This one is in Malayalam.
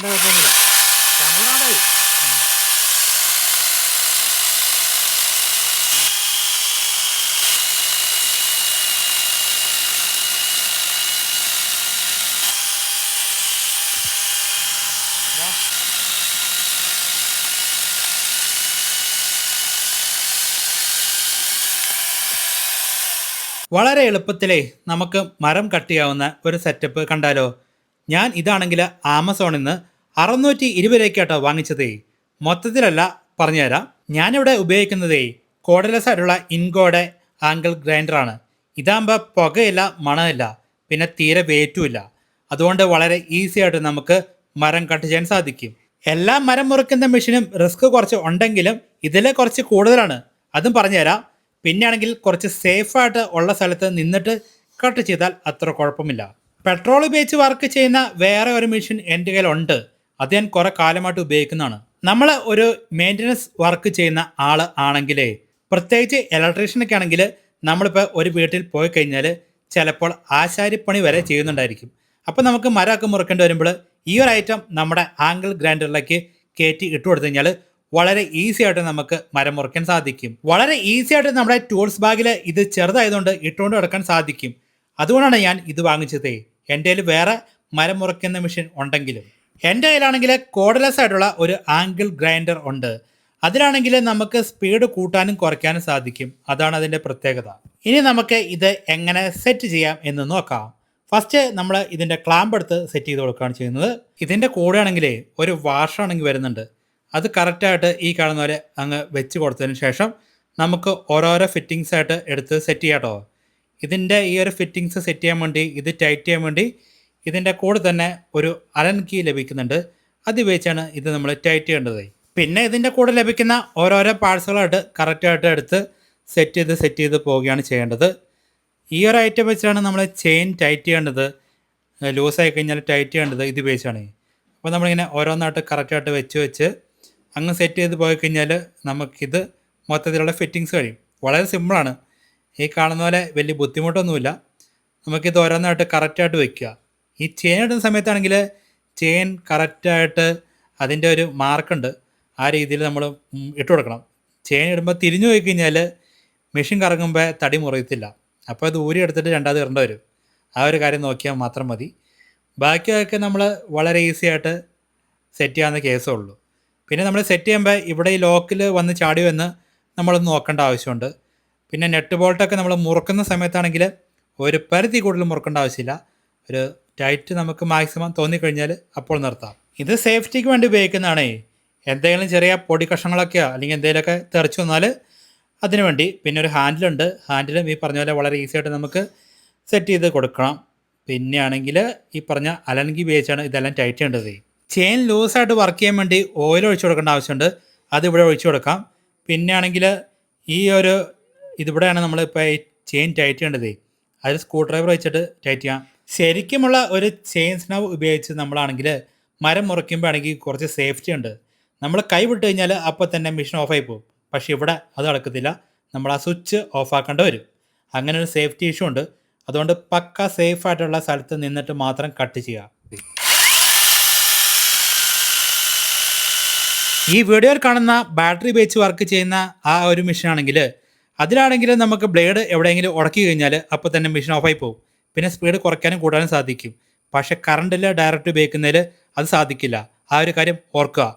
കുഴപ്പമൊന്നുമില്ല. തമിഴ്നാടായി. വളരെ എളുപ്പത്തിലേ നമുക്ക് മരം കട്ട് ചെയ്യാവുന്ന ഒരു സെറ്റപ്പ് കണ്ടാലോ? ഞാൻ ഇതാണെങ്കിൽ ആമസോണിൽ നിന്ന് 620 രൂപയ്ക്കാട്ടോ വാങ്ങിച്ചതേ. മൊത്തത്തിലല്ല, പറഞ്ഞുതരാം. ഞാനിവിടെ ഉപയോഗിക്കുന്നതേ കോഡലെസ് ആയിട്ടുള്ള ഇൻഗോയുടെ ആംഗിൾ ഗ്രൈൻഡറാണ്. ഇതാകുമ്പോൾ പുകയില്ല, മണമില്ല, പിന്നെ തീരെ വെയിറ്റും ഇല്ല. അതുകൊണ്ട് വളരെ ഈസി ആയിട്ട് നമുക്ക് മരം കട്ട് ചെയ്യാൻ സാധിക്കും. എല്ലാ മരം മുറിക്കുന്ന മെഷീനും റിസ്ക് കുറച്ച് ഉണ്ടെങ്കിലും ഇതിൽ കുറച്ച് കൂടുതലാണ്, അതും പറഞ്ഞുതരാം. പിന്നെയാണെങ്കിൽ കുറച്ച് സേഫായിട്ട് ഉള്ള സ്ഥലത്ത് നിന്നിട്ട് കട്ട് ചെയ്താൽ അത്ര കുഴപ്പമില്ല. പെട്രോൾ ഉപയോഗിച്ച് വർക്ക് ചെയ്യുന്ന വേറെ ഒരു മെഷീൻ എൻ്റെ കയ്യിലുണ്ട്. അത് ഞാൻ കുറെ കാലമായിട്ട് ഉപയോഗിക്കുന്നതാണ്. നമ്മൾ ഒരു മെയിൻ്റനൻസ് വർക്ക് ചെയ്യുന്ന ആൾ ആണെങ്കിലേ, പ്രത്യേകിച്ച് ഇലക്ട്രീഷ്യനൊക്കെ ആണെങ്കിൽ, നമ്മളിപ്പോൾ ഒരു വീട്ടിൽ പോയി കഴിഞ്ഞാൽ ചിലപ്പോൾ ആശാരിപ്പണി വരെ ചെയ്യുന്നുണ്ടായിരിക്കും. അപ്പോൾ നമുക്ക് മരമൊക്കെ മുറിക്കേണ്ടി വരുമ്പോൾ ഈ ഒരു ഐറ്റം നമ്മുടെ ആംഗിൾ ഗ്രൈൻഡറിലേക്ക് കയറ്റി ഇട്ട് കൊടുത്തു കഴിഞ്ഞാൽ വളരെ ഈസി ആയിട്ട് നമുക്ക് മരം മുറിക്കാൻ സാധിക്കും. വളരെ ഈസി ആയിട്ട് നമ്മുടെ ടൂൾസ് ബാഗിൽ ഇത് ചെറുതായതുകൊണ്ട് ഇട്ടുകൊണ്ട് കിടക്കാൻ സാധിക്കും. അതുകൊണ്ടാണ് ഞാൻ ഇത് വാങ്ങിച്ചത്. എൻ്റെ കയ്യിൽ വേറെ മരം മുറിക്കുന്ന മെഷീൻ ഉണ്ടെങ്കിലും എൻ്റെ കയ്യിലാണെങ്കിൽ കോഡലെസ് ആയിട്ടുള്ള ഒരു ആംഗിൾ ഗ്രൈൻഡർ ഉണ്ട്. അതിലാണെങ്കിൽ നമുക്ക് സ്പീഡ് കൂട്ടാനും കുറയ്ക്കാനും സാധിക്കും. അതാണ് അതിൻ്റെ പ്രത്യേകത. ഇനി നമുക്ക് ഇത് എങ്ങനെ സെറ്റ് ചെയ്യാം എന്ന് നോക്കാം. ഫസ്റ്റ് നമ്മൾ ഇതിൻ്റെ ക്ലാമ്പ് എടുത്ത് സെറ്റ് ചെയ്ത് കൊടുക്കുകയാണ് ചെയ്യുന്നത്. ഇതിൻ്റെ കൂടെ ആണെങ്കിലേ ഒരു വാഷാണെങ്കിൽ വരുന്നുണ്ട്. അത് കറക്റ്റായിട്ട് ഈ കാണുന്ന പോലെ അങ്ങ് വെച്ച് കൊടുത്തതിന് ശേഷം നമുക്ക് ഓരോരോ ഫിറ്റിങ്സ് ആയിട്ട് എടുത്ത് സെറ്റ് ചെയ്യാം കേട്ടോ. ഇതിൻ്റെ ഈ ഒരു ഫിറ്റിങ്സ് സെറ്റ് ചെയ്യാൻ വേണ്ടി, ഇത് ടൈറ്റ് ചെയ്യാൻ വേണ്ടി ഇതിൻ്റെ കൂടെ തന്നെ ഒരു അലൻ കീ ലഭിക്കുന്നുണ്ട്. അത് ഉപയോഗിച്ചാണ് ഇത് നമ്മൾ ടൈറ്റ് ചെയ്യേണ്ടത്. പിന്നെ ഇതിൻ്റെ കൂടെ ലഭിക്കുന്ന ഓരോരോ പാർട്സുകളായിട്ട് കറക്റ്റായിട്ട് എടുത്ത് സെറ്റ് ചെയ്ത് പോവുകയാണ് ചെയ്യേണ്ടത്. ഈ ഒരു ഐറ്റം വെച്ചാണ് നമ്മൾ ചെയിൻ ടൈറ്റ് ചെയ്യേണ്ടത്. ലൂസായി കഴിഞ്ഞാൽ ടൈറ്റ് ചെയ്യേണ്ടത് ഇത് ഉപയോഗിച്ചാണ്. അപ്പോൾ നമ്മളിങ്ങനെ ഓരോന്നായിട്ട് കറക്റ്റായിട്ട് വെച്ച് അങ്ങ് സെറ്റ് ചെയ്ത് പോയി കഴിഞ്ഞാൽ നമുക്കിത് മൊത്തത്തിലുള്ള ഫിറ്റിങ്സ് കഴിയും. വളരെ സിമ്പിളാണ്. ഈ കാണുന്ന പോലെ വലിയ ബുദ്ധിമുട്ടൊന്നുമില്ല. നമുക്കിത് ഓരോന്നായിട്ട് കറക്റ്റായിട്ട് വെക്കുക. ഈ ചെയിൻ ഇടുന്ന സമയത്താണെങ്കിൽ ചെയിൻ കറക്റ്റായിട്ട് അതിൻ്റെ ഒരു മാർക്കുണ്ട്, ആ രീതിയിൽ നമ്മൾ ഇട്ട് കൊടുക്കണം. ചെയിൻ ഇടുമ്പോൾ തിരിഞ്ഞു പോയി കഴിഞ്ഞാൽ മെഷീൻ കറങ്ങുമ്പോൾ തടി മുറിയത്തില്ല. അപ്പോൾ അത് ഊരി എടുത്തിട്ട് രണ്ടാമത് ഇടേണ്ടി വരും. ആ ഒരു കാര്യം നോക്കിയാൽ മാത്രം മതി. ബാക്കിയൊക്കെ നമ്മൾ വളരെ ഈസി ആയിട്ട് സെറ്റ് ചെയ്യാവുന്ന കേസേ ഉള്ളൂ. പിന്നെ നമ്മൾ സെറ്റ് ചെയ്യുമ്പോൾ ഇവിടെ ഈ ലോക്കിൽ വന്ന് ചാടി വന്ന് നമ്മളൊന്ന് നോക്കേണ്ട ആവശ്യമുണ്ട്. പിന്നെ നെറ്റ് ബോൾട്ടൊക്കെ നമ്മൾ മുറുക്കുന്ന സമയത്താണെങ്കിൽ ഒരു പരിധി കൂടുതൽ മുറുക്കേണ്ട ആവശ്യമില്ല. ഒരു ടൈറ്റ് നമുക്ക് മാക്സിമം തോന്നിക്കഴിഞ്ഞാൽ അപ്പോൾ നിർത്താം. ഇത് സേഫ്റ്റിക്ക് വേണ്ടി ഉപയോഗിക്കുന്നതാണേ. എന്തെങ്കിലും ചെറിയ പൊടി കഷ്ണങ്ങളൊക്കെയോ അല്ലെങ്കിൽ എന്തെങ്കിലുമൊക്കെ തെറിച്ചു വന്നാൽ അതിനു വേണ്ടി. പിന്നെ ഒരു ഹാൻഡിലുണ്ട്. ഹാൻഡിലും ഈ പറഞ്ഞ പോലെ വളരെ ഈസി ആയിട്ട് നമുക്ക് സെറ്റ് ചെയ്ത് കൊടുക്കണം. പിന്നെ ആണെങ്കിൽ ഈ പറഞ്ഞ അലൻകി ഉപയോഗിച്ചാണ് ഇതെല്ലാം ടൈറ്റ് ചെയ്യേണ്ടത്. ചെയിൻ ലൂസായിട്ട് വർക്ക് ചെയ്യാൻ വേണ്ടി ഓയിൽ ഒഴിച്ചു കൊടുക്കേണ്ട ആവശ്യമുണ്ട്. അതിവിടെ ഒഴിച്ചു കൊടുക്കാം. പിന്നെ ആണെങ്കിൽ ഈ ഒരു ഇതിവിടെയാണ് നമ്മളിപ്പോൾ ഈ ചെയിൻ ടൈറ്റ് ചെയ്യേണ്ടത്. അതിൽ സ്ക്രൂ ഡ്രൈവർ വെച്ചിട്ട് ടൈറ്റ് ചെയ്യാം. ശരിക്കുമുള്ള ഒരു ചെയിൻ സ്നവ് ഉപയോഗിച്ച് നമ്മളാണെങ്കിൽ മരം മുറിക്കുമ്പോൾ ആണെങ്കിൽ കുറച്ച് സേഫ്റ്റി ഉണ്ട്. നമ്മൾ കൈ വിട്ട് കഴിഞ്ഞാൽ അപ്പോൾ തന്നെ മെഷീൻ ഓഫായി പോകും. പക്ഷേ ഇവിടെ അത് നടക്കത്തില്ല. നമ്മൾ ആ സ്വിച്ച് ഓഫാക്കേണ്ടി വരും. അങ്ങനെ ഒരു സേഫ്റ്റി ഇഷ്യൂ ഉണ്ട്. അതുകൊണ്ട് പക്ക സേഫായിട്ടുള്ള സ്ഥലത്ത് നിന്നിട്ട് മാത്രം കട്ട് ചെയ്യുക. ഈ വീഡിയോയിൽ കാണുന്ന ബാറ്ററി ഉപയോഗിച്ച് വർക്ക് ചെയ്യുന്ന ആ ഒരു മെഷീൻ ആണെങ്കിൽ, അതിലാണെങ്കിൽ നമുക്ക് ബ്ലേഡ് എവിടെയെങ്കിലും ഉടക്കി കഴിഞ്ഞാൽ അപ്പോൾ തന്നെ മെഷീൻ ഓഫായി പോകും. പിന്നെ സ്പീഡ് കുറയ്ക്കാനും കൂട്ടാനും സാധിക്കും. പക്ഷേ കറണ്ടിൽ ഡയറക്റ്റ് ഉപയോഗിക്കുന്നതിൽ അത് സാധിക്കില്ല. ആ ഒരു കാര്യം ഓർക്കുക.